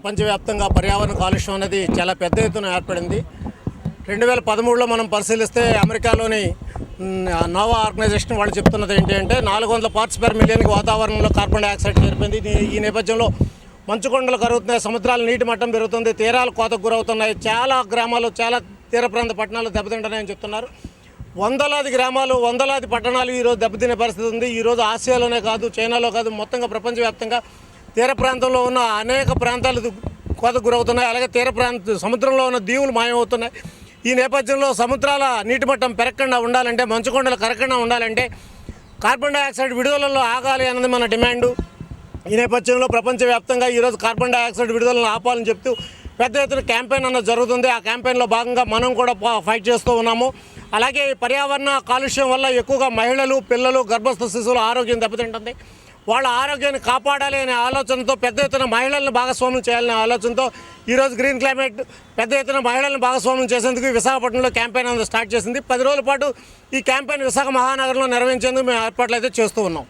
ప్రపంచవ్యాప్తంగా పర్యావరణ కాలుష్యం అనేది చాలా పెద్ద ఎత్తున ఏర్పడింది. 2013లో మనం పరిశీలిస్తే అమెరికాలోని నోవా ఆర్గనైజేషన్ వాళ్ళు చెప్తున్నది ఏంటి అంటే 400 పార్ట్స్ పర్ మిలియన్కి వాతావరణంలో కార్బన్ డైఆక్సైడ్ చేరిపోయింది. ఈ నేపథ్యంలో మంచుకొండలు కరుగుతున్నాయి, సముద్రాల నీటి మట్టం పెరుగుతుంది, తీరాలు కోతకు గురవుతున్నాయి, చాలా గ్రామాలు చాలా తీర ప్రాంత పట్టణాలు దెబ్బతింటున్నాయని చెప్తున్నారు. వందలాది గ్రామాలు వందలాది పట్టణాలు ఈరోజు దెబ్బతినే పరిస్థితి ఉంది. ఈరోజు ఆసియాలోనే కాదు, చైనాలో కాదు, మొత్తంగా ప్రపంచవ్యాప్తంగా తీర ప్రాంతంలో ఉన్న అనేక ప్రాంతాలు కోతకు గురవుతున్నాయి. అలాగే సముద్రంలో ఉన్న దీవులు మాయమవుతున్నాయి. ఈ నేపథ్యంలో సముద్రాల నీటి మట్టం పెరగకుండా ఉండాలంటే, మంచుకొండలు కరగకుండా ఉండాలంటే కార్బన్ డైఆక్సైడ్ విడుదలలో ఆగాలి అన్నది మన డిమాండు. ఈ నేపథ్యంలో ప్రపంచవ్యాప్తంగా ఈరోజు కార్బన్ డైఆక్సైడ్ విడుదలను ఆపాలని చెప్తూ పెద్ద ఎత్తున క్యాంపెయిన్ అన్నది జరుగుతుంది. ఆ క్యాంపెయిన్లో భాగంగా మనం కూడా ఫైట్ చేస్తూ ఉన్నాము. అలాగే పర్యావరణ కాలుష్యం వల్ల ఎక్కువగా మహిళలు, పిల్లలు, గర్భస్థ శిశువుల ఆరోగ్యం దెబ్బతింటుంది. వాళ్ళ ఆరోగ్యాన్ని కాపాడాలి అనే ఆలోచనతో పెద్ద ఎత్తున మహిళలను భాగస్వామ్యం చేయాలనే ఆలోచనతో ఈరోజు గ్రీన్ క్లైమేట్ పెద్ద ఎత్తున మహిళలను భాగస్వామ్యం చేసేందుకు విశాఖపట్నంలో క్యాంపెయిన్ అనేది స్టార్ట్ చేసింది. 10 రోజుల పాటు ఈ క్యాంపెయిన్ విశాఖ మహానగరంలో నిర్వహించేందుకు మేము ఏర్పాట్లు అయితే చేస్తూ ఉన్నాం.